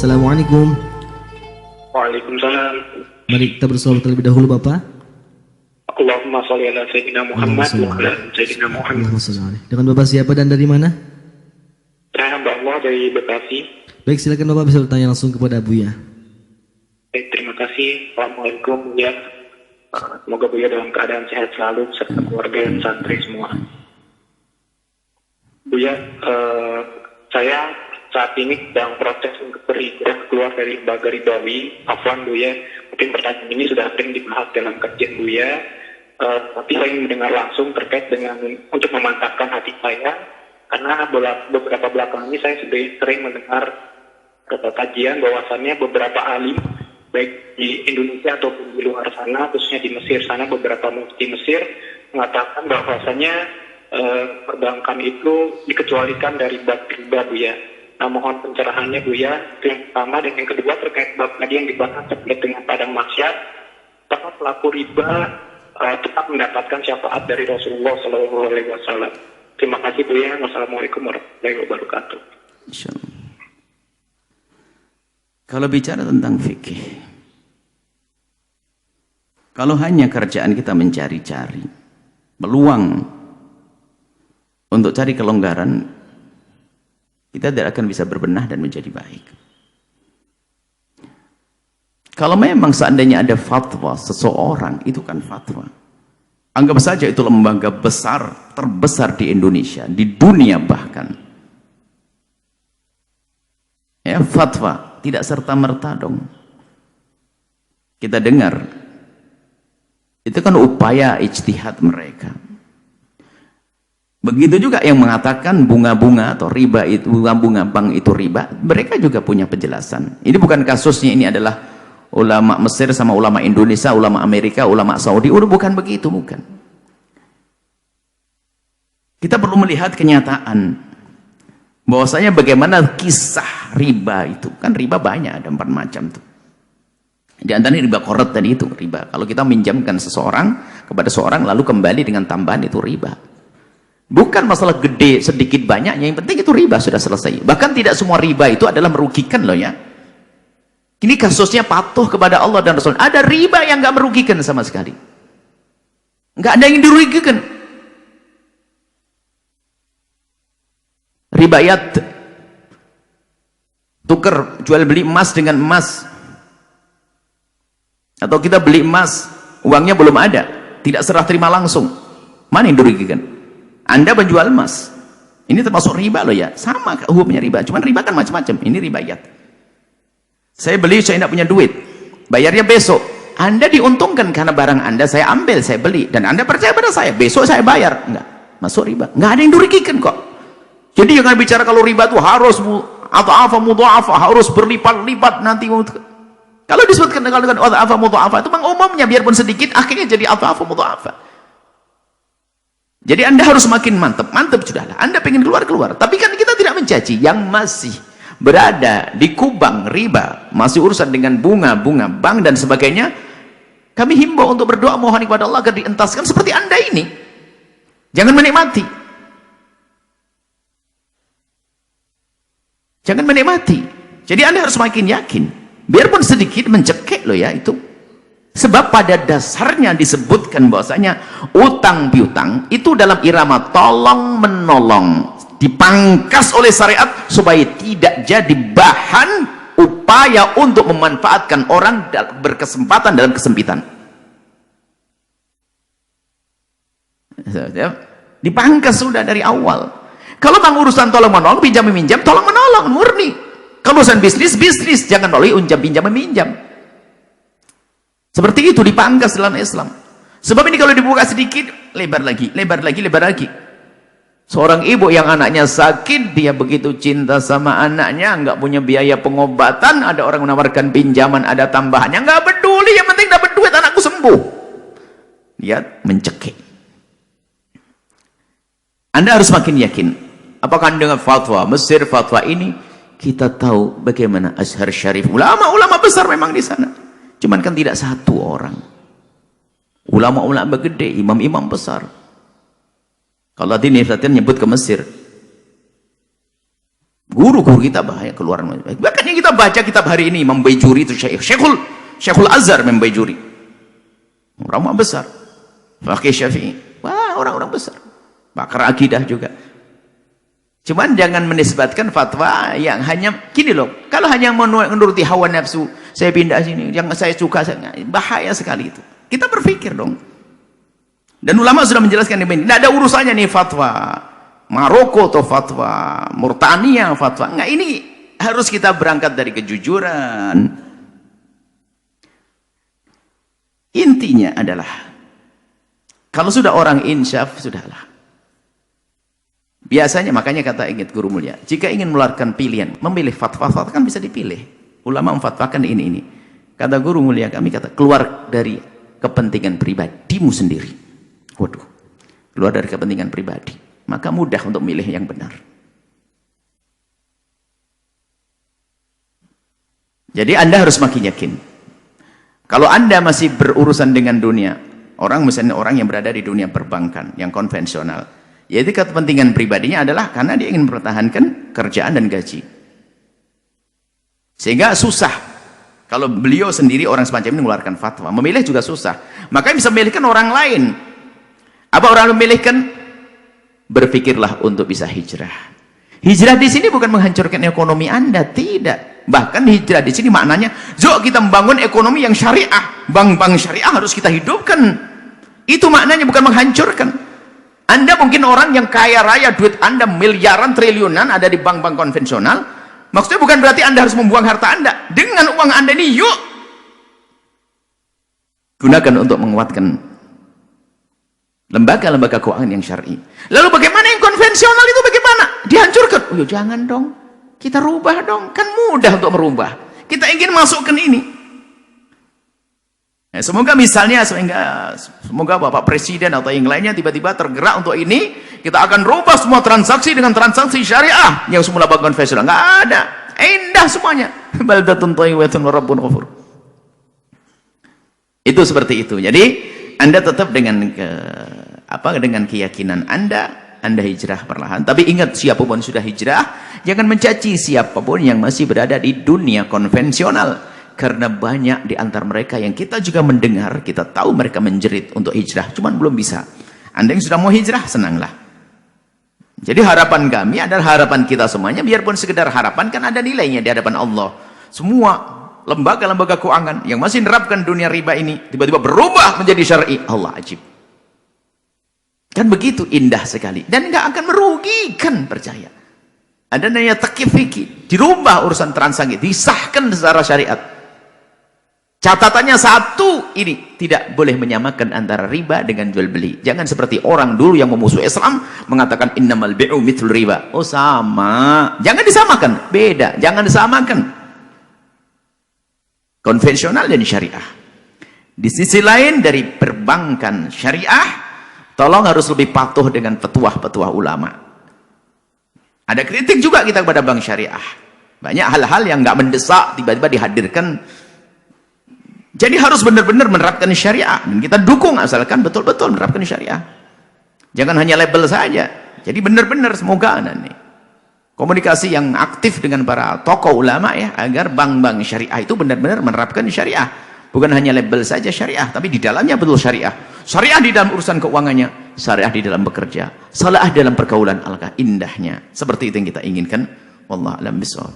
Assalamualaikum. Waalaikumsalam. Mari kita bersolawat terlebih dahulu Bapak. Allahumma sholli ala sayyidina Muhammad wa ala sayyidina Muhammad. Allahumma sholli alaihi. Dengan Bapak siapa dan dari mana? Saya hamba Allah dari Bekasi. Baik, silakan Bapak bisa bertanya langsung kepada Buya. Baik, terima kasih. Assalamualaikum Buya. Semoga Buya dalam keadaan sehat selalu serta keluarga dan santri semua. Buya, saya saat ini sedang proses untuk berhijrah keluar dari lembaga ribawi. Afwan Buya, mungkin pertanyaan ini sudah sering dibahas dalam kajian Buya, tapi saya ingin mendengar langsung terkait dengan untuk memantapkan hati saya, karena beberapa belakangan ini saya sering mendengar kajian bahwasannya beberapa alim baik di Indonesia ataupun di luar sana, khususnya di Mesir sana, beberapa mufti Mesir mengatakan bahwasannya perbankan itu dikecualikan dari bab riba Buya. Nah, mohon pencerahannya Buya. Yang pertama, dan yang kedua terkait bab tadi yang dibahas terkait dengan padang mahsyar, apakah pelaku riba tetap mendapatkan syafaat dari Rasulullah SAW? Terima kasih Buya. Wassalamualaikum warahmatullahi wabarakatuh. Insyaallah. Kalau bicara tentang fikih, kalau hanya kerjaan kita mencari-cari peluang untuk cari kelonggaran, kita tidak akan bisa berbenah dan menjadi baik. Kalau memang seandainya ada fatwa seseorang, itu kan fatwa. Anggap saja itu lembaga besar, terbesar di Indonesia, di dunia bahkan. Ya, fatwa tidak serta-merta dong. Kita dengar, itu kan upaya ijtihad mereka. Begitu juga yang mengatakan bunga-bunga atau riba itu, bunga-bunga bank itu riba, mereka juga punya penjelasan. Ini bukan kasusnya, ini adalah ulama Mesir sama ulama Indonesia, ulama Amerika, ulama Saudi, udah bukan begitu, bukan. Kita perlu melihat kenyataan bahwasanya bagaimana kisah riba itu. Kan riba banyak, ada 4 macam tuh. Di antaranya riba korot tadi itu, riba. Kalau kita minjamkan seseorang kepada seorang lalu kembali dengan tambahan, itu riba. Bukan masalah gede, sedikit, banyaknya, yang penting itu riba, sudah selesai. Bahkan tidak semua riba itu adalah merugikan loh ya. Ini kasusnya patuh kepada Allah dan Rasul. Ada riba yang nggak merugikan sama sekali. Nggak ada yang dirugikan. Ribayat, tukar, jual beli emas dengan emas. Atau kita beli emas, uangnya belum ada, tidak serah terima langsung. Mana yang dirugikan? Anda menjual emas, ini termasuk riba loh ya, sama hukumnya riba, cuman riba kan macam-macam. Ini ribayat. Saya beli, saya tidak punya duit, bayarnya besok. Anda diuntungkan karena barang Anda saya ambil, saya beli, dan Anda percaya pada saya, besok saya bayar. Enggak, masuk riba. Enggak ada yang dirugikan kok. Jadi jangan bicara kalau riba itu harus adha'afa mudha'afa, harus berlipat-lipat nanti. Kalau disebutkan dengan adha'afa mudha'afa itu memang umumnya biarpun sedikit akhirnya jadi adha'afa mudha'afa. Jadi Anda harus makin mantap sudahlah. Anda pengen keluar, tapi kan kita tidak mencaci yang masih berada di kubang riba, masih urusan dengan bunga-bunga bank dan sebagainya. Kami himbau untuk berdoa mohon kepada Allah agar dientaskan seperti Anda ini. Jangan menikmati. Jangan menikmati. Jadi Anda harus makin yakin. Biarpun sedikit mencekik loh ya itu. Sebab pada dasarnya disebutkan bahwasanya utang piutang itu dalam irama tolong menolong, dipangkas oleh syariat supaya tidak jadi bahan upaya untuk memanfaatkan orang berkesempatan dalam kesempitan. Dipangkas sudah dari awal. Kalau bang urusan tolong menolong, pinjam meminjam, tolong menolong murni. Kalau urusan bisnis, jangan melalui unjam pinjam meminjam. Seperti itu dipangkas dalam Islam. Sebab ini kalau dibuka sedikit, lebar lagi. Seorang ibu yang anaknya sakit, dia begitu cinta sama anaknya, nggak punya biaya pengobatan, ada orang menawarkan pinjaman, ada tambahannya, nggak peduli, yang penting dapat duit, anakku sembuh. Lihat, mencekik. Anda harus makin yakin. Apakah dengan fatwa Mesir, fatwa ini, kita tahu bagaimana Azhar Syarif, ulama-ulama besar memang di sana. Cuman kan tidak satu orang. Ulama-ulama gede, imam-imam besar. Kalau tadi nyebut ke Mesir. Guru-guru kita bahaya keluar. Bahkan yang kita baca kitab hari ini Imam Baijuri itu Syekhul Azhar Imam Baijuri. Ulama besar. Faqih Syafi'i. Wah, orang-orang besar. Pakar akidah juga. Cuman jangan menisbatkan fatwa yang hanya gini loh. Kalau hanya menuruti hawa nafsu, saya pindah sini, yang saya suka, bahaya sekali itu. Kita berpikir dong. Dan ulama sudah menjelaskan ini. Tidak ada urusannya nih fatwa Maroko atau fatwa Mauritania, fatwa. Enggak, ini harus kita berangkat dari kejujuran. Intinya adalah kalau sudah orang insyaf, sudahlah. Biasanya, makanya kata ingat guru mulia, jika ingin mengeluarkan pilihan, memilih fatwa kan bisa dipilih. Ulama memfatwakan ini. Kata guru mulia kami, kata keluar dari kepentingan pribadimu sendiri. Waduh, keluar dari kepentingan pribadi. Maka mudah untuk milih yang benar. Jadi Anda harus makin yakin. Kalau Anda masih berurusan dengan dunia, misalnya orang yang berada di dunia perbankan, yang konvensional, yaitu kepentingan pribadinya adalah karena dia ingin mempertahankan kerjaan dan gaji. Sehingga susah. Kalau beliau sendiri orang semacam ini mengeluarkan fatwa, memilih juga susah. Makanya bisa memilihkan orang lain. Apa orang memilihkan? Berpikirlah untuk bisa hijrah. Hijrah di sini bukan menghancurkan ekonomi Anda, tidak. Bahkan hijrah di sini maknanya, yuk kita membangun ekonomi yang syariah. Bank-bank syariah harus kita hidupkan. Itu maknanya, bukan menghancurkan. Anda mungkin orang yang kaya raya, duit Anda miliaran, triliunan ada di bank-bank konvensional. Maksudnya bukan berarti Anda harus membuang harta Anda. Dengan uang Anda ini, yuk gunakan untuk menguatkan lembaga-lembaga keuangan yang syar'i. Lalu bagaimana yang konvensional itu bagaimana? Dihancurkan? Oh, jangan dong. Kita rubah dong. Kan mudah untuk merubah. Kita ingin masukkan ini. Ya, semoga misalnya, semoga Bapak Presiden atau yang lainnya tiba-tiba tergerak untuk ini. Kita akan rubah semua transaksi dengan transaksi syariah yang semula bank konvensional. Nggak ada. Indah semuanya. Baldatun thayyibatun wa rabbun ghafur. Itu seperti itu. Jadi Anda tetap dengan dengan keyakinan Anda hijrah perlahan. Tapi ingat, siapapun sudah hijrah, jangan mencaci siapapun yang masih berada di dunia konvensional. Karena banyak di antara mereka yang kita juga mendengar, kita tahu mereka menjerit untuk hijrah, cuman belum bisa. Anda yang sudah mau hijrah, senanglah. Jadi harapan kami adalah harapan kita semuanya, biarpun sekedar harapan, kan ada nilainya di hadapan Allah. Semua lembaga-lembaga keuangan yang masih menerapkan dunia riba ini tiba-tiba berubah menjadi syar'i. Allah ajib. Kan begitu indah sekali dan nggak akan merugikan, percaya. Ada namanya taqif fikih, dirubah urusan transaksi, disahkan secara syariat. Catatannya satu, ini tidak boleh menyamakan antara riba dengan jual beli. Jangan seperti orang dulu yang memusuhi Islam mengatakan innamal bi'u mithl riba. Oh sama, jangan disamakan, beda, jangan disamakan. Konvensional dan syariah. Di sisi lain dari perbankan syariah, tolong harus lebih patuh dengan petuah-petuah ulama. Ada kritik juga kita kepada bank syariah. Banyak hal-hal yang nggak mendesak tiba-tiba dihadirkan. Jadi harus benar-benar menerapkan syariah, dan kita dukung asalkan betul-betul menerapkan syariah. Jangan hanya label saja. Jadi benar-benar semoga nanti komunikasi yang aktif dengan para tokoh ulama ya, agar bank-bank syariah itu benar-benar menerapkan syariah. Bukan hanya label saja syariah, tapi di dalamnya betul syariah. Syariah di dalam urusan keuangannya, syariah di dalam bekerja, syariah dalam pergaulan, alangkah indahnya. Seperti itu yang kita inginkan. Wallahu a'lam bishawab.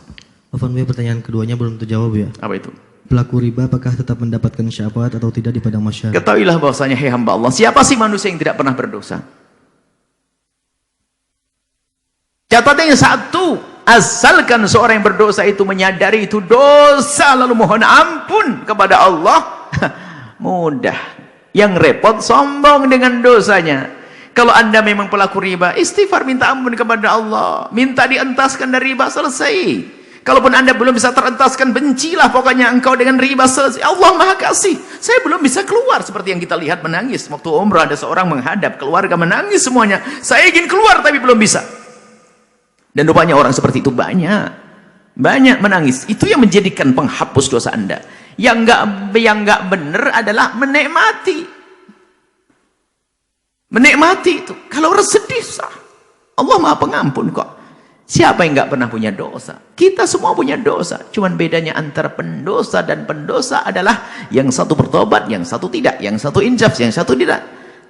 Afwan, pertanyaan keduanya belum terjawab ya. Apa itu? Pelaku riba apakah tetap mendapatkan syafaat atau tidak di padang mahsyar? Ketahuilah bahwasanya, hai hamba Allah, siapa sih manusia yang tidak pernah berdosa? Catatannya satu, asalkan seorang yang berdosa itu menyadari itu dosa lalu mohon ampun kepada Allah, mudah. Yang repot sombong dengan dosanya. Kalau Anda memang pelaku riba, istighfar, minta ampun kepada Allah, minta dientaskan dari riba, selesai. Kalaupun Anda belum bisa terentaskan, bencilah pokoknya engkau dengan riba, selesai. Allah Maha Kasih. Saya belum bisa keluar, seperti yang kita lihat menangis waktu umrah, ada seorang menghadap keluarga menangis semuanya. Saya ingin keluar tapi belum bisa. Dan rupanya orang seperti itu banyak menangis. Itu yang menjadikan penghapus dosa Anda. Yang enggak benar adalah menikmati itu. Kalau sedih sah, Allah Maha Pengampun kok. Siapa yang nggak pernah punya dosa? Kita semua punya dosa. Cuman bedanya antara pendosa dan pendosa adalah yang satu bertobat, yang satu tidak. Yang satu insyaf, yang satu tidak.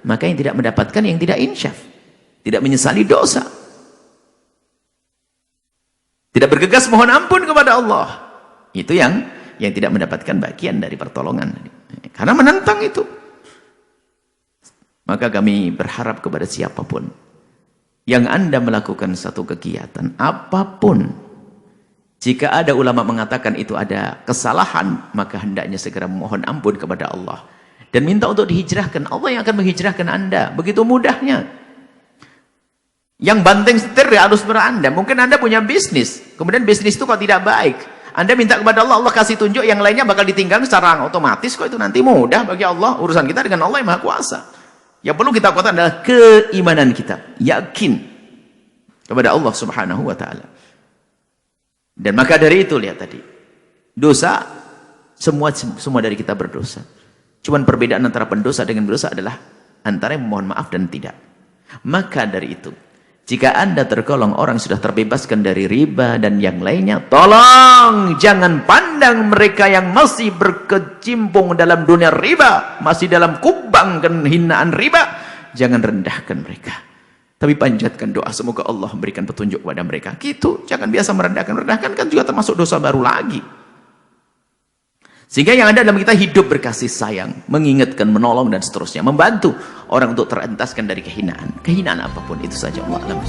Maka yang tidak mendapatkan, yang tidak insyaf. Tidak menyesali dosa. Tidak bergegas mohon ampun kepada Allah. Itu yang tidak mendapatkan bagian dari pertolongan. Karena menentang itu. Maka kami berharap kepada siapapun yang Anda melakukan satu kegiatan apapun, jika ada ulama mengatakan itu ada kesalahan, maka hendaknya segera mohon ampun kepada Allah dan minta untuk dihijrahkan. Allah yang akan menghijrahkan Anda, begitu mudahnya. Yang banting setir harus beranda. Mungkin Anda punya bisnis, kemudian bisnis itu kok tidak baik, Anda minta kepada Allah, Allah kasih tunjuk, yang lainnya bakal ditinggal secara otomatis kok, itu nanti mudah bagi Allah. Urusan kita dengan Allah yang Maha Kuasa. Yang perlu kita kuatkan adalah keimanan kita, yakin kepada Allah Subhanahu wa taala. Dan maka dari itu, lihat tadi, dosa semua dari kita berdosa. Cuman perbedaan antara pendosa dengan berdosa adalah antara yang memohon maaf dan tidak. Maka dari itu, jika Anda tergolong orang sudah terbebaskan dari riba dan yang lainnya, tolong jangan pandang mereka yang masih berkecimpung dalam dunia riba, masih dalam kubang kehinaan riba, jangan rendahkan mereka. Tapi panjatkan doa, semoga Allah memberikan petunjuk kepada mereka. Gitu, jangan biasa merendahkan kan juga termasuk dosa baru lagi. Sehingga yang ada dalam kita hidup berkasih sayang, mengingatkan, menolong dan seterusnya, membantu orang untuk terentaskan dari kehinaan apapun. Itu saja, Allah alam.